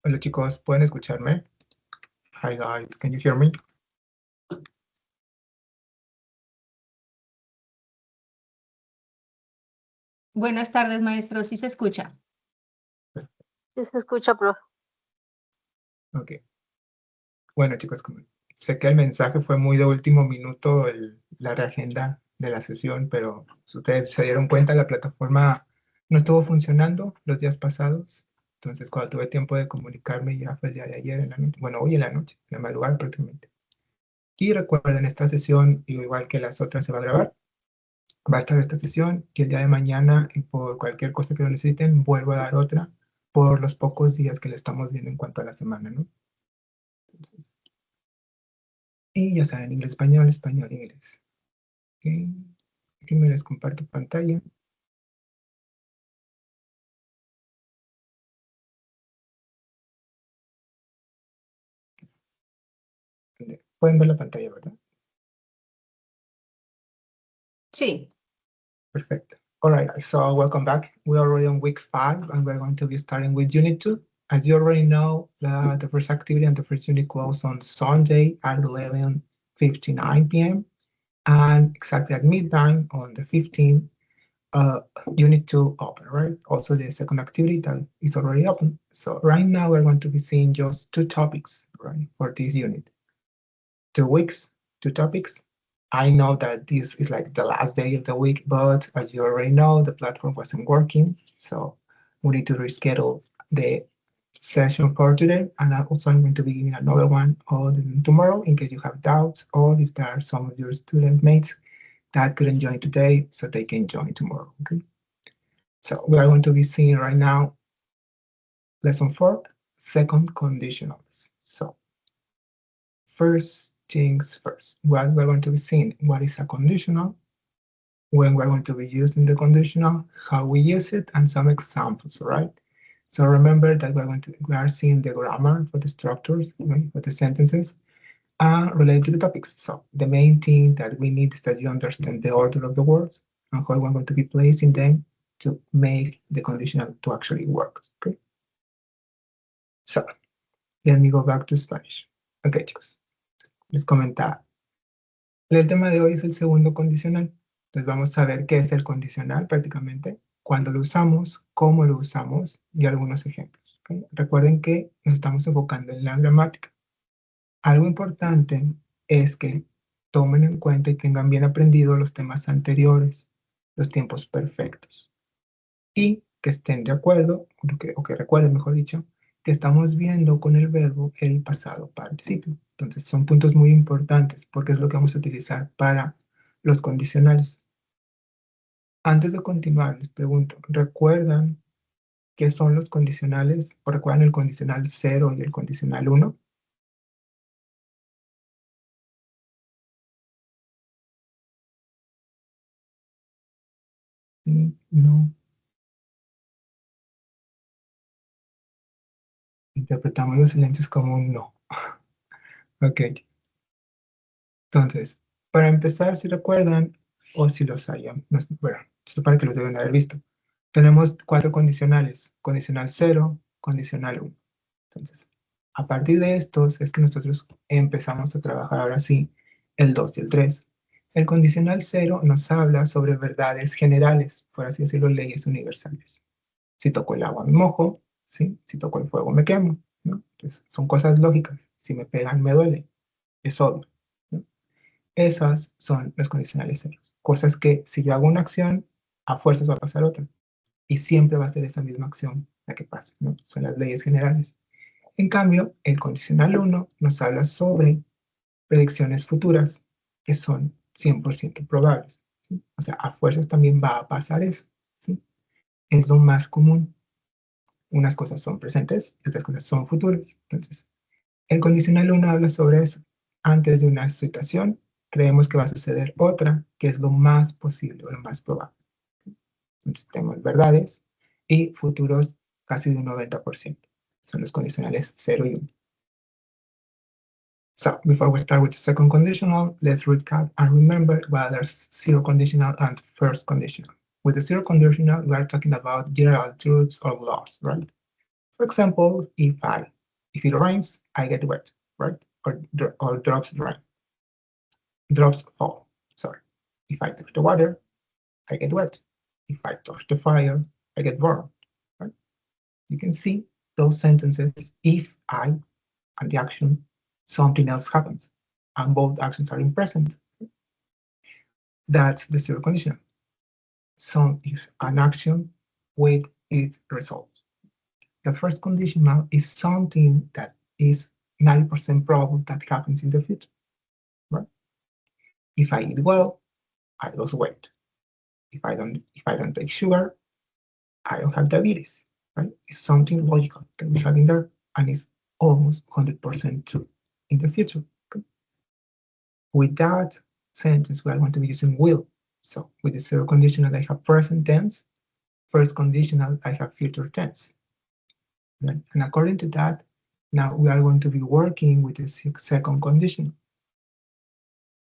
Hola chicos, ¿pueden escucharme? Hi guys, can you hear me? Buenas tardes, maestro. ¿Sí se escucha? Sí se escucha, profe. Ok. Bueno chicos, sé que el mensaje fue muy de último minuto, la reagenda de la sesión, pero si ustedes se dieron cuenta, la plataforma no estuvo funcionando los días pasados. Entonces, cuando tuve tiempo de comunicarme, ya fue el día de ayer en la noche. Bueno, hoy en la noche, en la madrugada prácticamente. Y recuerden, esta sesión, igual que las otras, se va a grabar. Va a estar esta sesión y el día de mañana, y por cualquier cosa que lo necesiten, vuelvo a dar otra por los pocos días que le estamos viendo en cuanto a la semana, ¿no? Entonces, y ya saben, inglés, español, español, inglés. Ok, aquí me les comparto pantalla. Pueden ver la pantalla, ¿verdad? Sí. Perfect. All right, so welcome back. We're already on week 5, and we're going to be starting with unit 2. As you already know, the first activity and the first unit close on Sunday at 11:59 p.m. And exactly at midnight on the 15th, unit 2 open, right? Also the second activity that is already open. So right now we're going to be seeing just 2 topics, right, for this unit. 2 weeks, 2 topics. I know that this is like the last day of the week, but as you already know, the platform wasn't working. So we need to reschedule the session for today. And also I'm going to be giving another one on tomorrow in case you have doubts or if there are some of your student mates that couldn't join today, so they can join tomorrow, okay? So we are going to be seeing right now lesson 4, second conditionals. So first things first, what we're going to be seeing, what is a conditional, when we're going to be using the conditional, how we use it, and some examples, right? So remember that we are seeing the grammar for the structures, right, for the sentences, related to the topics. So the main thing that we need is that you understand the order of the words and how we're going to be placing them to make the conditional to actually work, okay? So, let me go back to Spanish. Ok, chicos, les comentaba. El tema de hoy es el segundo condicional. Entonces vamos a ver qué es el condicional prácticamente, cuándo lo usamos, cómo lo usamos y algunos ejemplos. ¿Okay? Recuerden que nos estamos enfocando en la gramática. Algo importante es que tomen en cuenta y tengan bien aprendido los temas anteriores, los tiempos perfectos. Y que estén de acuerdo, o que recuerden, mejor dicho, que estamos viendo con el verbo el pasado participio. Entonces son puntos muy importantes porque es lo que vamos a utilizar para los condicionales. Antes de continuar, les pregunto, ¿recuerdan qué son los condicionales? ¿O recuerdan el condicional 0 y el condicional 1? No. Interpretamos los silencios como un no. Ok. Entonces, para empezar, si recuerdan, o si los hayan, bueno, esto para que los deben haber visto. Tenemos 4 condicionales, condicional 0, condicional 1. Entonces, a partir de estos es que nosotros empezamos a trabajar ahora sí el 2 y el 3. El condicional 0 nos habla sobre verdades generales, por así decirlo, leyes universales. Si toco el agua me mojo, ¿sí? Si toco el fuego me quemo, ¿no? Entonces, son cosas lógicas. Si me pegan me duele, es obvio, ¿no? Esas son los condicionales ceros. Cosas que si yo hago una acción, a fuerzas va a pasar otra. Y siempre va a ser esa misma acción la que pasa, ¿no? Son las leyes generales. En cambio, el condicional 1 nos habla sobre predicciones futuras que son 100% probables, ¿sí? O sea, a fuerzas también va a pasar eso, ¿sí? Es lo más común. Unas cosas son presentes y otras cosas son futuras. Entonces, el condicional 1 habla sobre eso. Antes de una situación, creemos que va a suceder otra, que es lo más posible o lo más probable. Entonces, tenemos verdades y futuros casi de un 90%. Son los condicionales 0 y 1. So before we start with the second conditional, let's recap and remember why there's zero conditional and first conditional. With the zero conditional, we are talking about general truths or laws, right? For example, if it rains, I get wet, right? Or drops rain. Drops fall, sorry. If I touch the water, I get wet. If I touch the fire, I get burned, right? You can see those sentences, if I, and the action, something else happens, and both actions are in present. That's the zero conditional. So if an action with its result. The first conditional is something that is 90% probable that happens in the future, right? If I eat well, I lose weight. If I don't take sugar, I don't have diabetes, right? It's something logical that we have in there, and it's almost 100% true in the future. Okay? With that sentence, we are going to be using will. So with the zero conditional, I have present tense. First conditional, I have future tense. Right? And according to that, now we are going to be working with the second conditional.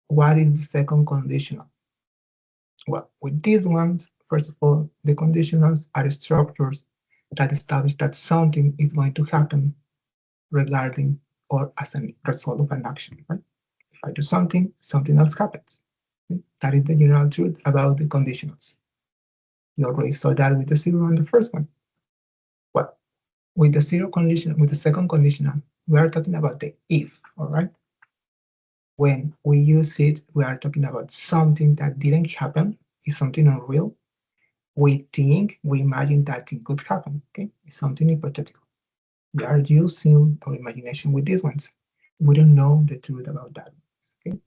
What is the second conditional? Well, with these ones, first of all, the conditionals are structures that establish that something is going to happen regarding or as a result of an action, right? If I do something, something else happens. Okay? That is the general truth about the conditionals. You already saw that with the zero on the first one. Well, with the zero condition, with the second conditional, we are talking about the if, all right? When we use it, we are talking about something that didn't happen, is something unreal. We think, we imagine that it could happen, okay? It's something hypothetical. We are using our imagination with these ones. We don't know the truth about that, okay?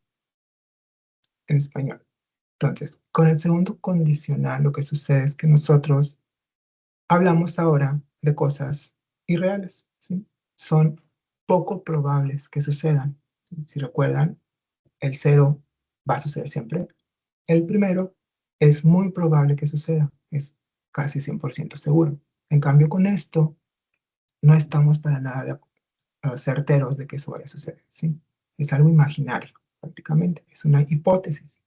En español. Entonces, con el segundo condicional, lo que sucede es que nosotros hablamos ahora de cosas irreales, ¿sí? Son poco probables que sucedan. Si recuerdan, el cero va a suceder siempre. El primero es muy probable que suceda, es casi 100% seguro. En cambio, con esto no estamos para nada certeros de que eso vaya a suceder, ¿sí? Es algo imaginario, prácticamente, es una hipótesis.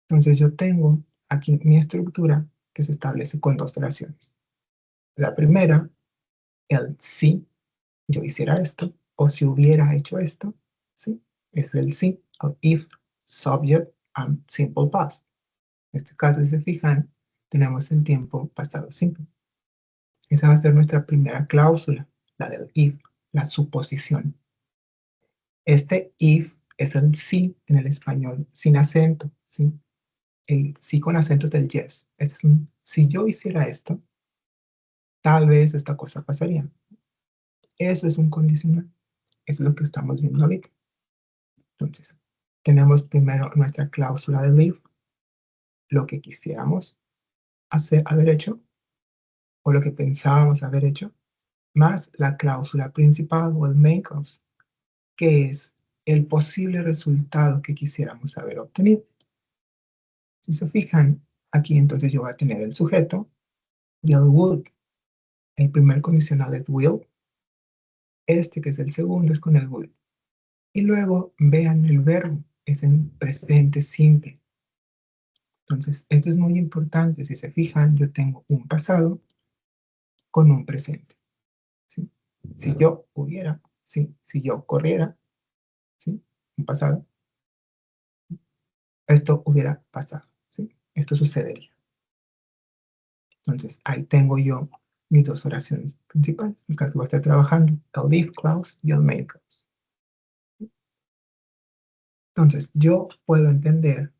Entonces yo tengo aquí mi estructura que se establece con dos oraciones. La primera, el si yo hiciera esto, o si hubiera hecho esto, ¿sí? Es el si, o if, subject, and simple past. En este caso, si se fijan, tenemos el tiempo pasado simple. Esa va a ser nuestra primera cláusula, la del if, la suposición. Este if es el sí en el español sin acento, ¿sí? El sí con acento es del yes. Este es un, si yo hiciera esto, tal vez esta cosa pasaría. Eso es un condicional. Eso es lo que estamos viendo ahorita. Entonces, tenemos primero nuestra cláusula del if, lo que quisiéramos haber hecho, o lo que pensábamos haber hecho, más la cláusula principal o el main clause, que es el posible resultado que quisiéramos haber obtenido. Si se fijan, aquí entonces yo voy a tener el sujeto y el would. El primer condicional es will. Este, que es el segundo, es con el would. Y luego, vean el verbo, es en presente simple. Entonces, esto es muy importante. Si se fijan, yo tengo un pasado con un presente. ¿Sí? Si yo hubiera, ¿sí? Si yo corriera, ¿sí? Un pasado, esto hubiera pasado, ¿sí? Esto sucedería. Entonces, ahí tengo yo mis dos oraciones principales, en las que voy a estar trabajando, el if clause y el main clause. Entonces, yo puedo entender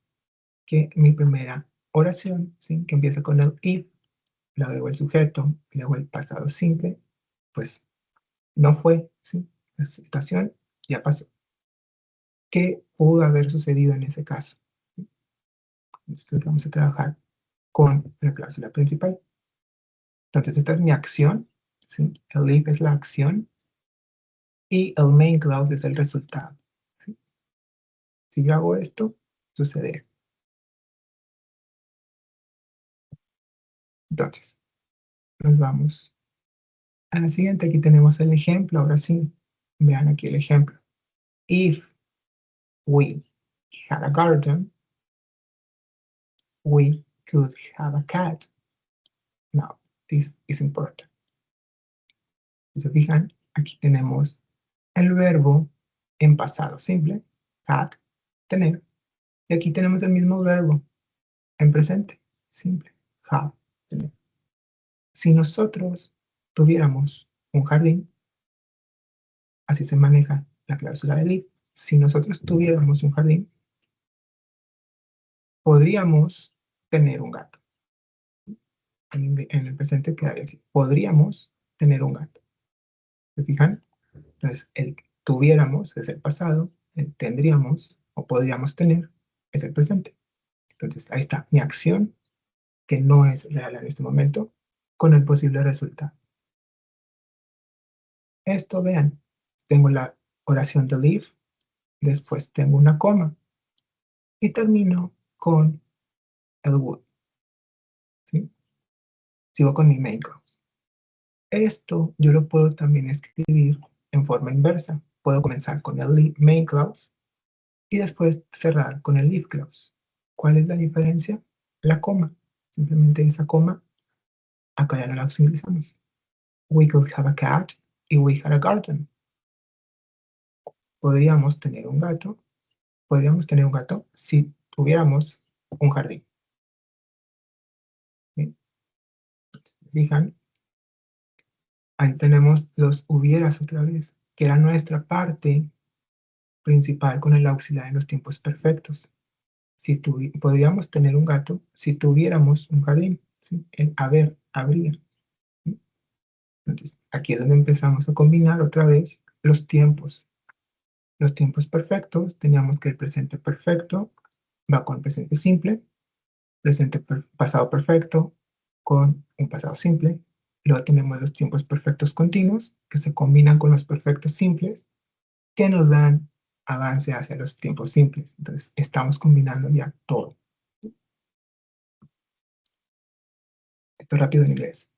que mi primera oración, ¿sí? Que empieza con el if, luego el sujeto, luego el pasado simple, pues no fue, ¿sí? La situación ya pasó. ¿Qué pudo haber sucedido en ese caso? Entonces, vamos a trabajar con la cláusula principal. Entonces, esta es mi acción, ¿sí? El if es la acción y el main clause es el resultado. ¿Sí? Si yo hago esto, sucede esto. Entonces, nos vamos a la siguiente. Aquí tenemos el ejemplo. Ahora sí, vean aquí el ejemplo. If we had a garden, we could have a cat. Now, this is important. Si se fijan, aquí tenemos el verbo en pasado simple, had, tener. Y aquí tenemos el mismo verbo en presente simple, have, tener. Si nosotros tuviéramos un jardín, así se maneja la cláusula del if. Si nosotros tuviéramos un jardín, podríamos tener un gato. En el presente quedaría así. Podríamos tener un gato. ¿Se fijan? Entonces, el tuviéramos es el pasado, el tendríamos o podríamos tener es el presente. Entonces, ahí está mi acción, que no es real en este momento, con el posible resultado. Esto, vean, tengo la oración del if, después tengo una coma, y termino con el would. ¿Sí? Sigo con mi main clause. Esto yo lo puedo también escribir en forma inversa. Puedo comenzar con el main clause y después cerrar con el if clause. ¿Cuál es la diferencia? La coma. Simplemente esa coma, acá ya no la utilizamos. We could have a cat y we had a garden. Podríamos tener un gato si tuviéramos un jardín. ¿Sí? Fijan, ahí tenemos los hubieras otra vez, que era nuestra parte principal con el auxiliar en los tiempos perfectos. Si podríamos tener un gato si tuviéramos un jardín. ¿Sí? El haber, habría. ¿Sí? Entonces, aquí es donde empezamos a combinar otra vez los tiempos. Los tiempos perfectos, teníamos que el presente perfecto va con presente simple, pasado perfecto con un pasado simple. Luego tenemos los tiempos perfectos continuos, que se combinan con los perfectos simples, que nos dan avance hacia los tiempos simples. Entonces, estamos combinando ya todo. Esto rápido en inglés.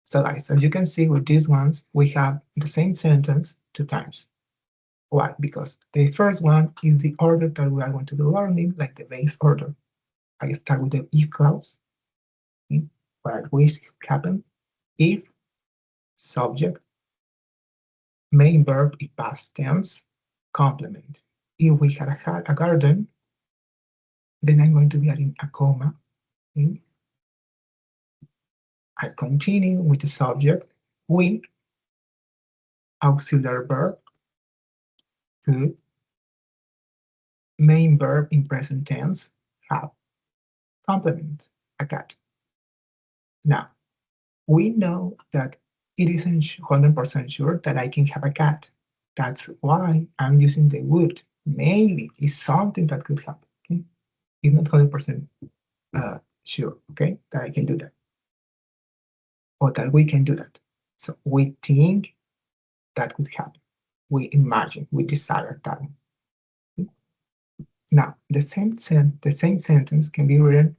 So guys, as you can see with these ones, we have the same sentence 2 times. Why? Because the first one is the order that we are going to be learning, like the base order. I start with the if clause. Okay? What will happen? If, subject, main verb in past tense, complement. If we had a garden, then I'm going to be adding a comma. Okay? I continue with the subject, we, auxiliary verb, could, main verb in present tense, have, complement, a cat. Now, we know that it isn't 100% sure that I can have a cat. That's why I'm using the would. Maybe it's something that could happen. Okay? It's not 100% sure, okay, that I can do that. Or that we can do that. So we think that could happen. We imagine, we desire that. Okay? Now, the same sentence can be written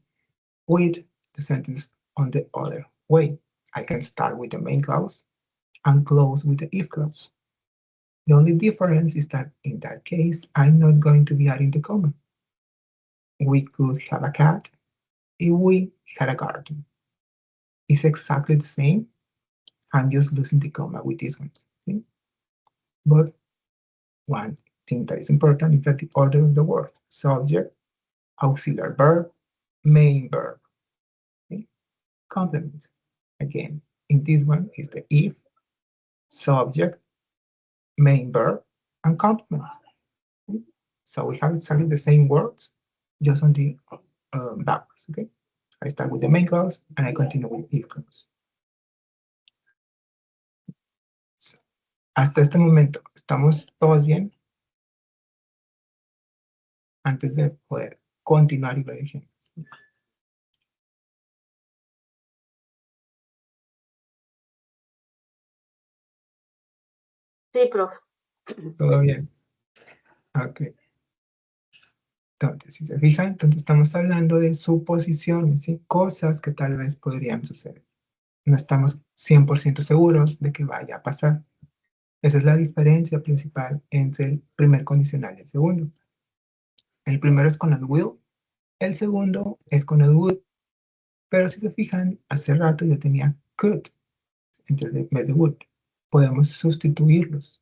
with the sentence on the other way. I can start with the main clause and close with the if clause. The only difference is that in that case, I'm not going to be adding the comma. We could have a cat if we had a garden. It's exactly the same. I'm just losing the comma with these ones. Okay? But one thing that is important is that the order of the words, subject, auxiliary verb, main verb. Okay? Complement. Again, in this one is the if, subject, main verb, and complement. Okay? So we have exactly the same words, just on the backwards. Okay? I start with the main clause and I continue with if clause. So, hasta este momento, ¿estamos todos bien? Antes de poder continuar y ver ejemplos. Sí, profe. ¿Todo bien? Ok. Entonces, si se fijan, entonces estamos hablando de suposiciones, ¿sí? Cosas que tal vez podrían suceder. No estamos 100% seguros de que vaya a pasar. Esa es la diferencia principal entre el primer condicional y el segundo. El primero es con el will, el segundo es con el would. Pero si se fijan, hace rato yo tenía could en vez de would. Podemos sustituirlos.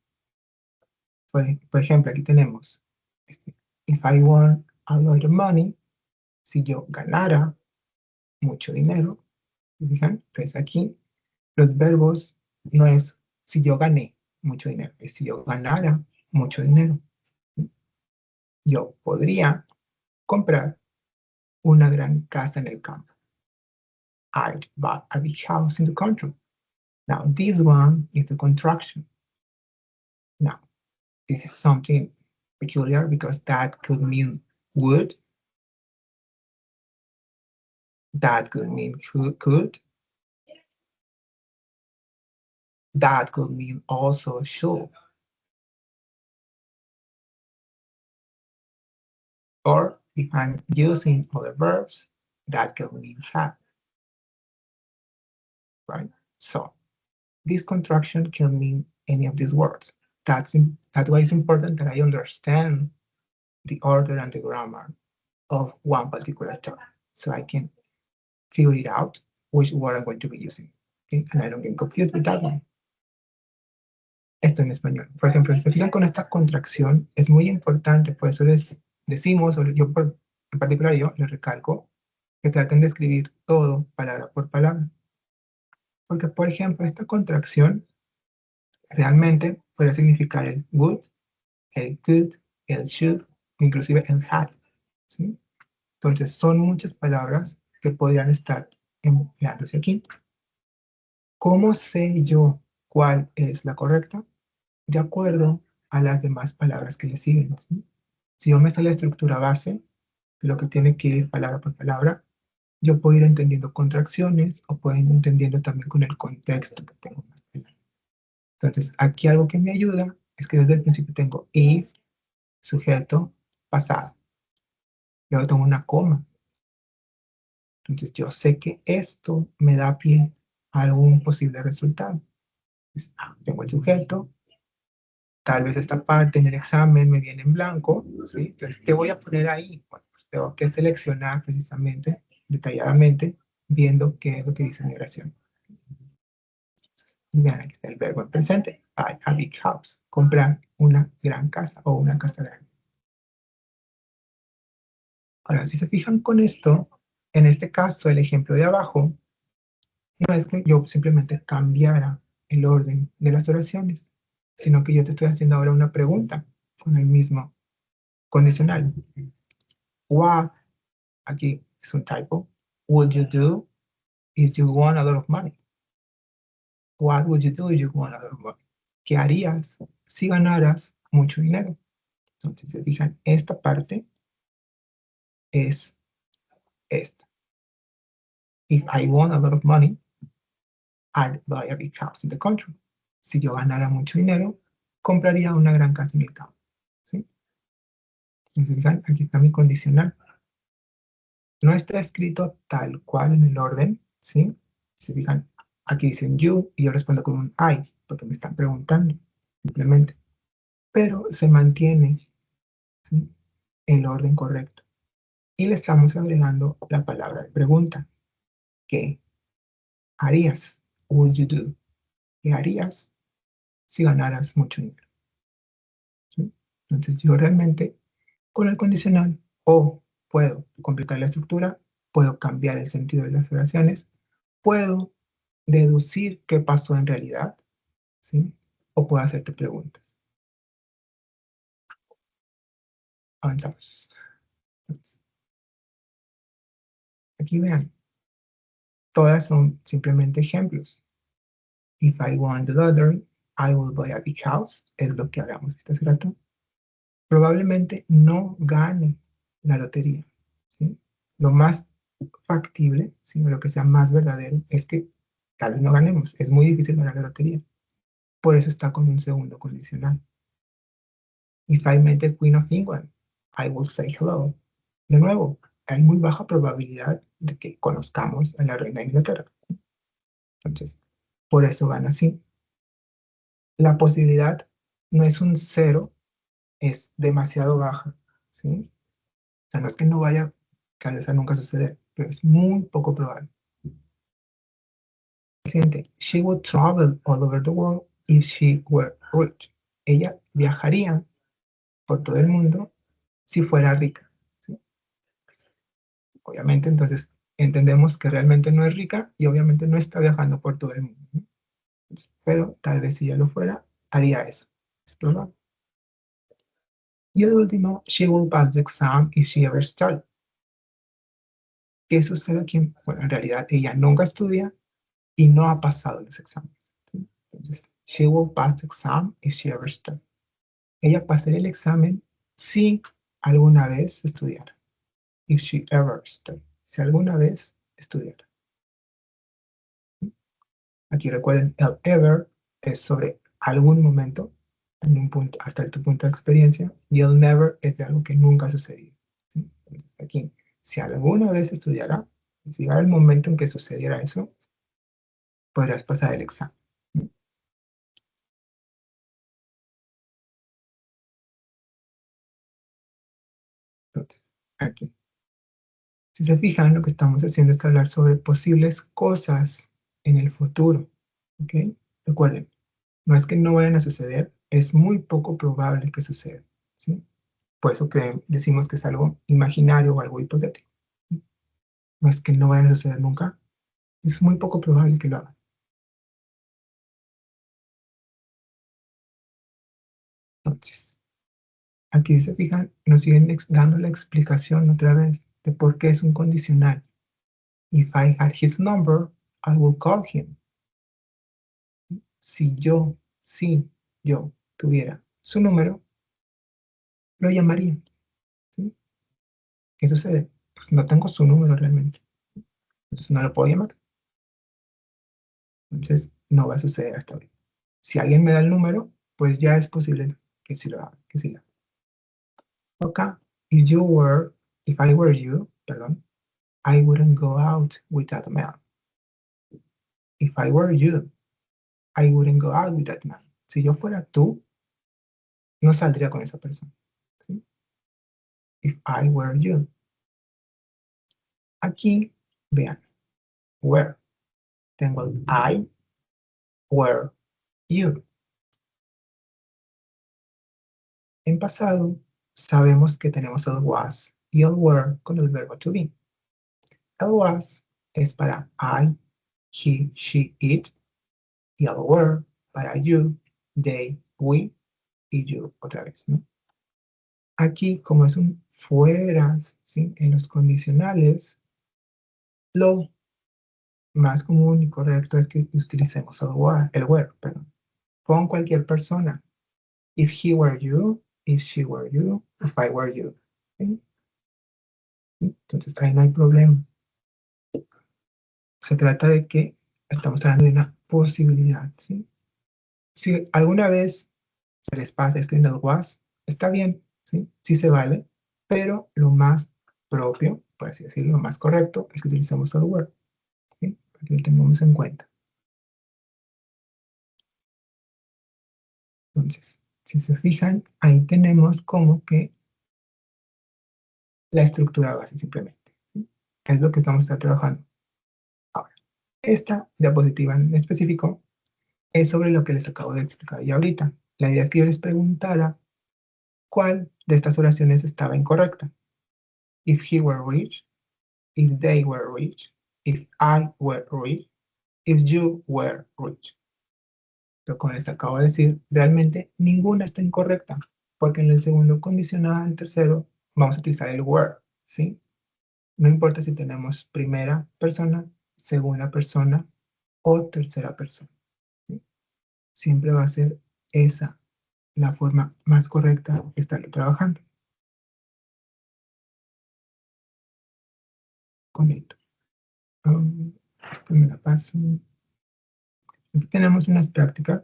Por ejemplo, aquí tenemos, if I want a lot of money, si yo ganara mucho dinero, ¿se fijan? Entonces aquí los verbos no es si yo gané mucho dinero, es si yo ganara mucho dinero. Yo podría comprar una gran casa en el campo. I'd buy a big house in the country. Now, this one is the contraction. Now, this is something peculiar because that could mean would. That could mean could. That could mean also should. Or if I'm using other verbs, that could mean have. Right? So this contraction can mean any of these words. That's why it's important that I understand the order and the grammar of one particular term, so I can figure it out which word I'm going to be using. Okay? And I don't get confused with that one. Esto en español. Por ejemplo, si se fijan con esta contracción, es muy importante, por eso les decimos, o yo en particular yo les recalco, que traten de escribir todo palabra por palabra. Porque, por ejemplo, esta contracción realmente puede significar el would, el could, el should, inclusive el had. ¿Sí? Entonces, son muchas palabras que podrían estar empleándose aquí. ¿Cómo sé yo cuál es la correcta? De acuerdo a las demás palabras que le siguen. ¿Sí? Si yo me sé la estructura base, de lo que tiene que ir palabra por palabra, yo puedo ir entendiendo contracciones o puedo ir entendiendo también con el contexto que tengo más adelante. Entonces, aquí algo que me ayuda es que desde el principio tengo if, sujeto, pasado. Luego tengo una coma. Entonces, yo sé que esto me da pie a algún posible resultado. Entonces, tengo el sujeto. Tal vez esta parte en el examen me viene en blanco, ¿sí? Entonces, ¿qué voy a poner ahí? Bueno, pues tengo que seleccionar precisamente, detalladamente, viendo qué es lo que dice mi oración. Y vean, aquí está el verbo en presente. Buy a big house. Comprar una gran casa o una casa grande. Ahora, si se fijan con esto, en este caso, el ejemplo de abajo, no es que yo simplemente cambiara el orden de las oraciones, sino que yo te estoy haciendo ahora una pregunta con el mismo condicional. What, aquí es un typo, would you do if you won a lot of money? What would you do if you won a lot of money? ¿Qué harías si ganaras mucho dinero? Entonces, se fijan, esta parte es esta. If I won a lot of money, I'd buy a big house in the country. Si yo ganara mucho dinero, compraría una gran casa en el campo. ¿Sí? Entonces, se fijan, aquí está mi condicional. No está escrito tal cual en el orden, ¿sí? Se fijan, aquí dicen you y yo respondo con un I, porque me están preguntando, simplemente. Pero se mantiene, ¿sí?, el orden correcto. Y le estamos agregando la palabra de pregunta. ¿Qué harías? Would you do? ¿Qué harías si ganaras mucho dinero? ¿Sí? Entonces yo realmente con el condicional o puedo completar la estructura, puedo cambiar el sentido de las oraciones, puedo deducir qué pasó en realidad, ¿sí? O puedo hacerte preguntas. Avanzamos. Aquí vean, todas son simplemente ejemplos. If I won the lottery, I will buy a big house, es lo que habíamos visto hace rato. Probablemente no gane la lotería, ¿sí? Lo más factible, ¿sí?, lo que sea más verdadero, es que tal vez no ganemos. Es muy difícil ganar la lotería. Por eso está con un segundo condicional. If I met the Queen of England, I will say hello. De nuevo, hay muy baja probabilidad de que conozcamos a la reina de Inglaterra. Entonces, por eso van así. la posibilidad no es un 0, es demasiado baja, ¿sí? O sea, no es que no vaya a veces nunca suceder, pero es muy poco probable. Siguiente, she would travel all over the world if she were rich. Ella viajaría por todo el mundo si fuera rica, ¿sí? Obviamente, entonces entendemos que realmente no es rica y obviamente no está viajando por todo el mundo, ¿no? Pero tal vez si ya lo fuera, haría eso. Es probable. Y el último, she will pass the exam if she ever studied. ¿Qué sucede aquí? Bueno, en realidad ella nunca estudia y no ha pasado los exámenes, ¿sí? Entonces, she will pass the exam if she ever studied. Ella pasaría el examen si alguna vez estudiara. If she ever studied. Si alguna vez estudiara. Aquí recuerden, el ever es sobre algún momento, en un punto, hasta tu punto de experiencia, y el never es de algo que nunca ha sucedido, ¿sí? Aquí, si alguna vez estudiara, si llegara el momento en que sucediera eso, podrás pasar el examen. Entonces, aquí. Si se fijan, lo que estamos haciendo es hablar sobre posibles cosas en el futuro, ¿ok? Recuerden, no es que no vayan a suceder, es muy poco probable que suceda, ¿sí? Por eso decimos que es algo imaginario o algo hipotético. No es que no vayan a suceder nunca, es muy poco probable que lo hagan. Entonces, aquí se fijan, nos siguen dando la explicación otra vez de por qué es un condicional. If I had his number, I will call him. Si yo tuviera su número, lo llamaría, ¿sí? ¿Qué sucede? Pues no tengo su número realmente, entonces no lo puedo llamar. Entonces no va a suceder hasta ahora. Si alguien me da el número, pues ya es posible que sí lo haga, que sí lo haga. Acá, if I were you, perdón, I wouldn't go out with that man. If I were you, I wouldn't go out with that man. Si yo fuera tú, no saldría con esa persona, ¿sí? If I were you. Aquí, vean, were. Tengo el I, were, you. En pasado, sabemos que tenemos el was y el were con el verbo to be. El was es para I, he, she, it, y el were para you, they, we, y you otra vez, ¿no? Aquí, como es un fueras, ¿sí? En los condicionales, lo más común y correcto es que utilicemos el were, perdón, con cualquier persona. If he were you, if she were you, if I were you. ¿Sí? Entonces, ahí no hay problema. Se trata de que estamos hablando de una posibilidad, ¿sí? Si alguna vez se les pasa escribir el was, está bien, ¿sí? Sí se vale, pero lo más propio, por así decirlo, lo más correcto es que utilicemos el were, ¿sí? Para que lo tengamos en cuenta. Entonces, si se fijan, ahí tenemos como que la estructura base simplemente, ¿sí? Es lo que estamos trabajando. Ahora, esta diapositiva en específico es sobre lo que les acabo de explicar ya ahorita. La idea es que yo les preguntara cuál de estas oraciones estaba incorrecta. If he were rich, if they were rich, if I were rich, if you were rich. Pero como les acabo de decir, realmente ninguna está incorrecta, porque en el segundo condicional, el tercero, vamos a utilizar el were, ¿sí? No importa si tenemos primera persona, segunda persona o tercera persona, ¿sí? Siempre va a ser esa la forma más correcta de estarlo trabajando. Con esto. Esto me la paso. Aquí tenemos unas prácticas.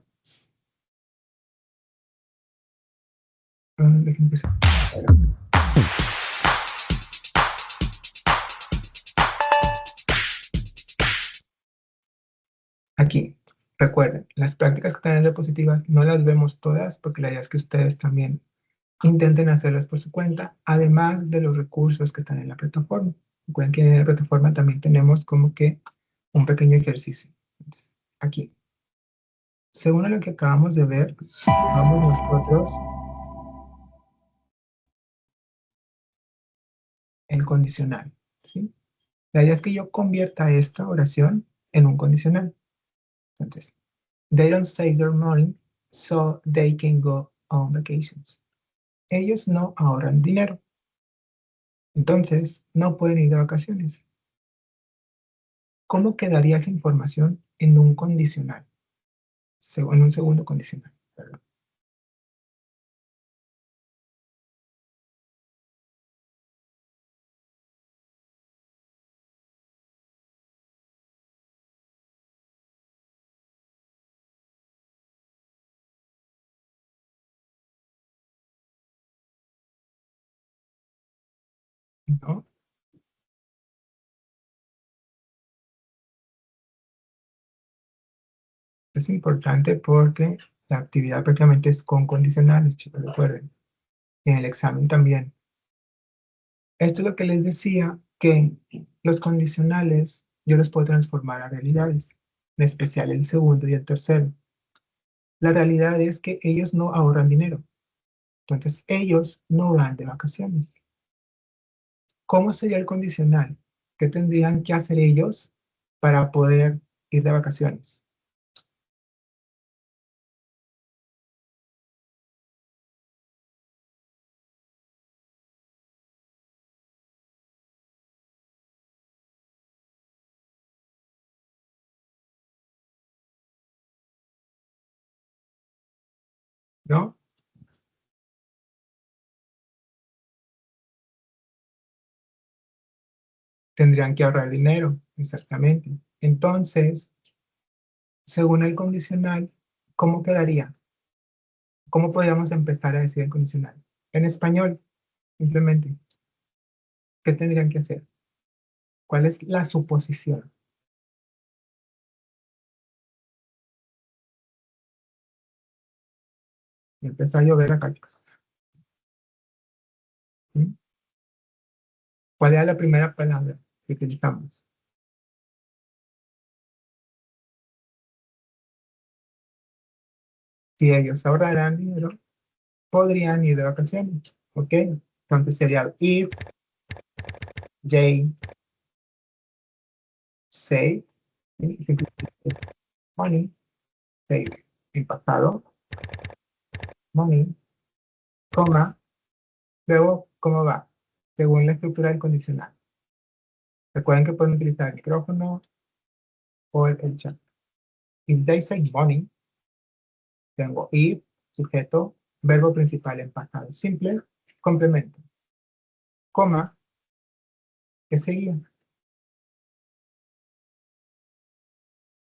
Déjenme empezar. Aquí, Recuerden, las prácticas que están en diapositivas no las vemos todas porque la idea es que ustedes también intenten hacerlas por su cuenta, además de los recursos que están en la plataforma. Recuerden que en la plataforma también tenemos como que un pequeño ejercicio. Entonces, aquí. Según lo que acabamos de ver, vamos nosotros el condicional, ¿sí? La idea es que yo convierta esta oración en un condicional. Entonces, they don't save their money so they can go on vacations. Ellos no ahorran dinero, entonces no pueden ir de vacaciones. ¿Cómo quedaría esa información en un condicional? En un segundo condicional. Perdón. ¿No? Es importante porque la actividad prácticamente es con condicionales, chicos, recuerden. En el examen también. Esto es lo que les decía, que los condicionales yo los puedo transformar a realidades, en especial el segundo y el tercero. La realidad es que ellos no ahorran dinero, entonces ellos no van de vacaciones. ¿Cómo sería el condicional? ¿Qué tendrían que hacer ellos para poder ir de vacaciones? ¿No? Tendrían que ahorrar dinero, exactamente. Entonces, según el condicional, ¿cómo quedaría? ¿Cómo podríamos empezar a decir el condicional? En español, simplemente, ¿qué tendrían que hacer? ¿Cuál es la suposición? Y empezó a llover acá, chicos. ¿Mm? ¿Cuál era la primera palabra que utilizamos? Si ellos ahorraran dinero, podrían ir de vacaciones. ¿Ok? Entonces sería if they save, ¿sí? Money, save en pasado, money, coma, luego, ¿cómo va? Según la estructura del condicional. Recuerden que pueden utilizar el micrófono o el chat. If they save money, tengo if, sujeto, verbo principal en pasado simple, complemento, coma, que seguía.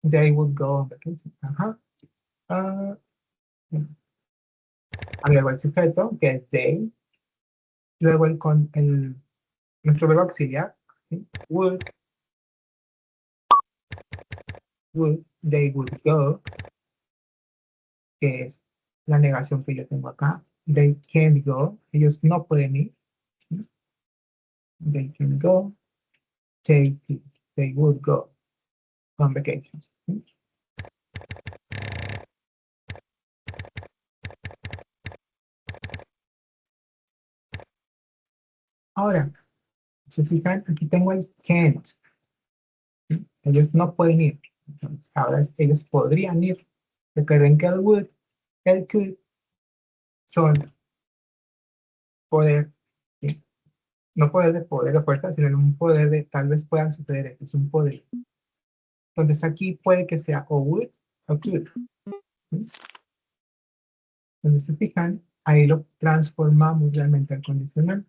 They would go on vacation. Ajá. Ah, luego el sujeto, que es they. Luego nuestro verbo auxiliar, ¿sí? Would, they would go, que es la negación que yo tengo acá. They can't go, ellos no pueden ir. ¿Sí? They can go, they would go on vacation. ¿Sí? Ahora, se fijan, aquí tengo el can't. ¿Sí? Ellos no pueden ir. Entonces, ahora ellos podrían ir. Recuerden que el would, el could son poder, ¿sí? No poder de fuerza, sino un poder de tal vez puedan suceder esto, es un poder. Entonces aquí puede que sea o would o could. ¿Sí? Entonces se fijan, ahí lo transformamos realmente al condicional.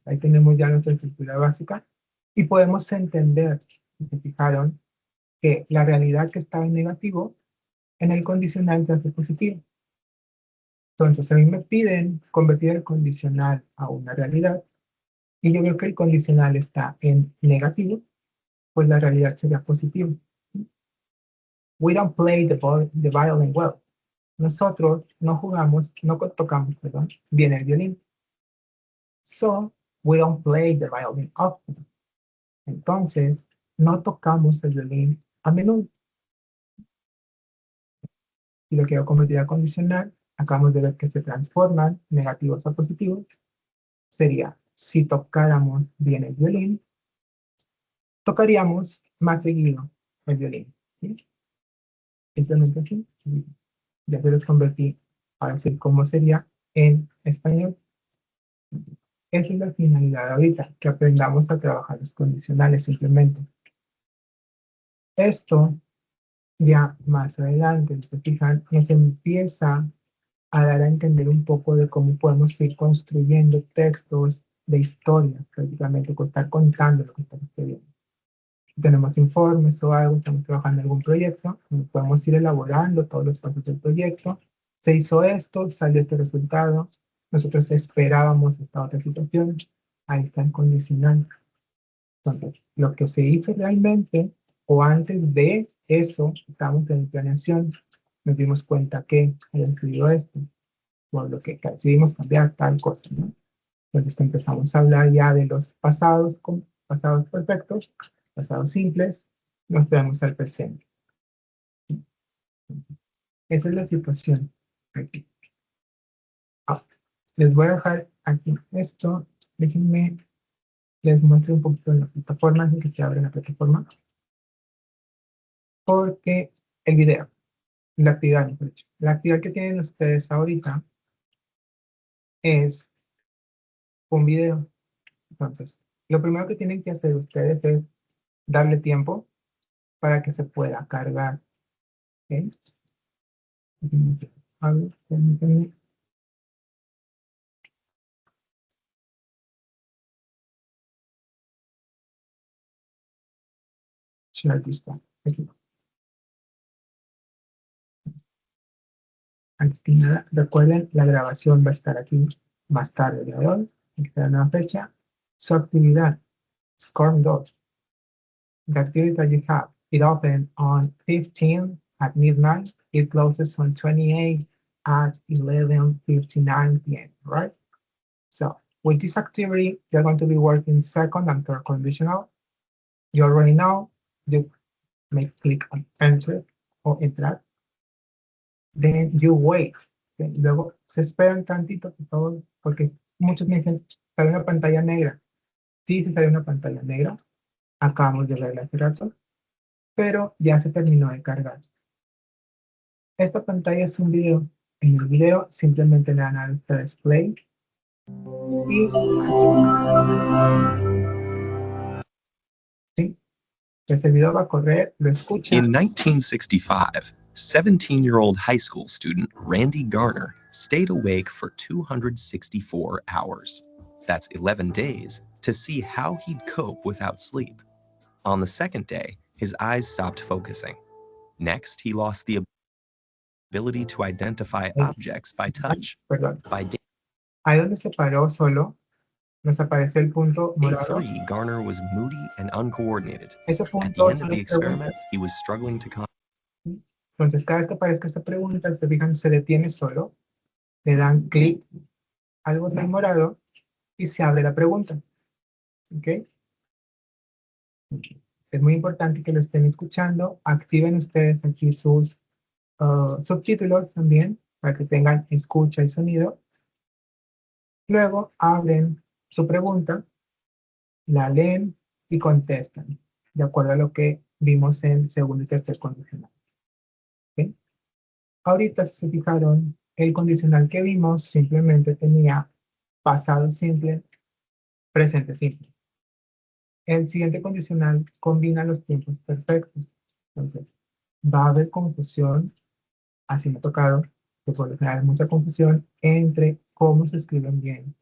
Ahí tenemos ya nuestra estructura básica y podemos entender, si se fijaron, que la realidad que estaba en negativo, en el condicional se hace positivo. Entonces, a mí me piden convertir el condicional a una realidad y yo veo que el condicional está en negativo, pues la realidad sería positiva. We don't play the violin well. Nosotros no jugamos, no tocamos, perdón, bien el violín. So, we don't play the violin often. Entonces, no tocamos el violín a menudo. Y lo quiero convertir a condicional, acabamos de ver que se transforman negativos a positivos. Sería, si tocáramos bien el violín, tocaríamos más seguido el violín. ¿Sí? Simplemente así. Ya se los convertí para decir cómo sería en español. Esa es la finalidad ahorita, que aprendamos a trabajar los condicionales simplemente. Esto ya más adelante, si se fijan, nos empieza a dar a entender un poco de cómo podemos ir construyendo textos de historia, prácticamente, o estar contando lo que estamos escribiendo. Si tenemos informes o algo, estamos trabajando en algún proyecto, podemos ir elaborando todos los pasos del proyecto. Se hizo esto, salió este resultado, nosotros esperábamos esta otra situación, ahí está el condicional. Entonces, lo que se hizo realmente, o antes de eso, estamos en planeación, nos dimos cuenta que había escrito esto, por lo que decidimos cambiar tal cosa, ¿no? Entonces empezamos a hablar ya de los pasados, pasados perfectos, pasados simples, nos traemos al presente. Esa es la situación aquí. Les voy a dejar aquí esto, déjenme, les muestro un poquito en la plataforma, antes de que se abra la plataforma, porque el video, la actividad, mejor dicho, la actividad que tienen ustedes ahorita es un video. Entonces, lo primero que tienen que hacer ustedes es darle tiempo para que se pueda cargar. ¿Okay? A ver, permítanme. Aquí está. Aquí. Antes que nada, recuerden, la grabación va a estar aquí más tarde de hoy. Aquí está la nueva fecha. Su actividad, SCORM 2. The activity that you have, it opened on 15 at midnight. It closes on 28 at 11:59 p.m., right? So with this activity, you're going to be working second and third conditional. You already know, you may click on enter or entrar. Then you wait. Okay. Luego se esperan tantito, por favor, porque muchos me dicen, sale una pantalla negra. Sí, se sale una pantalla negra. Acabamos de verla hace rato, pero ya se terminó de cargar. Esta pantalla es un video. En el video simplemente le dan a ustedes play. Y ¿sí? Este video va a correr, lo escuchan. In 1965, 17-year-old high school student Randy Garner stayed awake for 264 hours. That's 11 days to see how he'd cope without sleep. On the second day, his eyes stopped focusing. Next, he lost the ability to identify objects by touch. Perdón. By day Ahí donde se paró solo, nos apareció el punto morado. 3, Garner was moody and uncoordinated. Ese At the punto end son of the las experiment, preguntas. he was struggling to Entonces, cada vez que aparezca esta pregunta, se fijan, se detiene solo, le dan clic al botón morado y se abre la pregunta. ¿Ok? Es muy importante que lo estén escuchando. Activen ustedes aquí sus subtítulos también, para que tengan escucha y sonido. Luego abren su pregunta, la leen y contestan, de acuerdo a lo que vimos en segundo y tercer condicional. ¿Okay? Ahorita, si se fijaron, el condicional que vimos simplemente tenía pasado simple, presente simple. El siguiente condicional combina los tiempos perfectos. Entonces, va a haber confusión, así me ha tocado, que por lo general hay mucha confusión entre cómo se escriben bien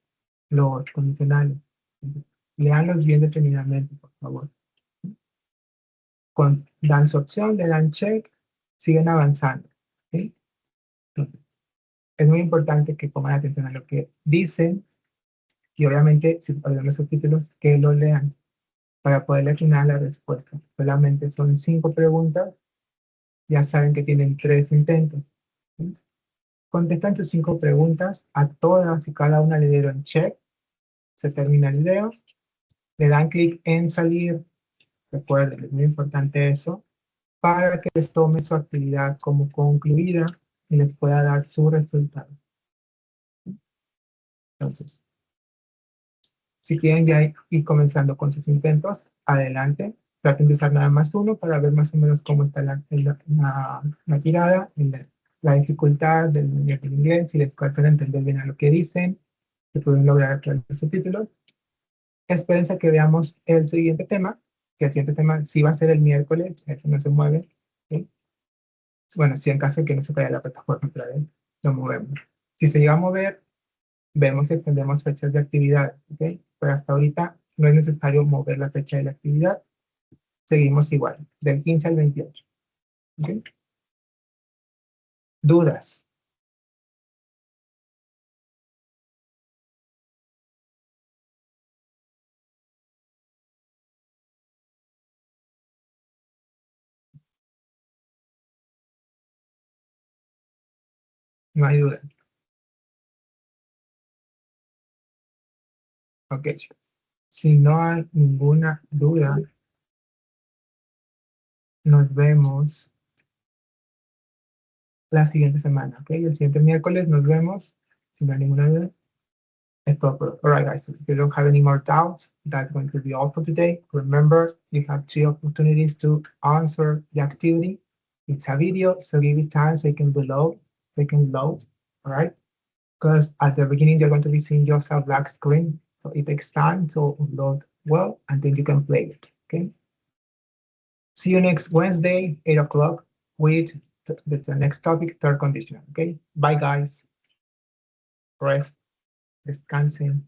los condicionales. Entonces, léanlos bien detenidamente, por favor. Dan su opción, le dan check, siguen avanzando. ¿Sí? Entonces, es muy importante que pongan atención a lo que dicen y obviamente, si ponen los subtítulos, que lo lean para poder afinar la respuesta. Solamente son 5 preguntas Ya saben que tienen 3 intentos. ¿Sí? Contestan sus 5 preguntas, a todas y cada una le dieron check, se termina el video, le dan clic en salir, recuerden, es muy importante eso, para que les tome su actividad como concluida y les pueda dar su resultado. Entonces, si quieren ya ir comenzando con sus intentos, adelante. Traten de usar nada más uno para ver más o menos cómo está la tirada, la dificultad del inglés, si les cuesta entender bien a lo que dicen, si pueden lograr aclarar los subtítulos. Espérense a que veamos el siguiente tema, que el siguiente tema sí va a ser el miércoles, ese no se mueve. ¿Sí? Bueno, si en caso de que no se caiga la plataforma otra vez, lo movemos. Si se llega a mover, vemos si extendemos fechas de actividad, ¿ok? Pero hasta ahorita no es necesario mover la fecha de la actividad. Seguimos igual, del 15 al 28. ¿Ok? ¿Dudas? No hay duda. Ok, chicos. Si no hay ninguna duda, nos vemos la siguiente semana, ¿ok? El siguiente miércoles nos vemos, si no hay ninguna duda. Es todo por hoy. All right, guys, if you don't have any more doubts, that's going to be all for today. Remember, you have 2 opportunities to answer the activity. It's a video, so give it time so you can load, all right? Because at the beginning, you're going to be seeing just a black screen, so it takes time to load well, and then you can play it, okay? See you next Wednesday, 8 o'clock, with the next topic, third condition, okay? Bye, guys. Rest, descansen.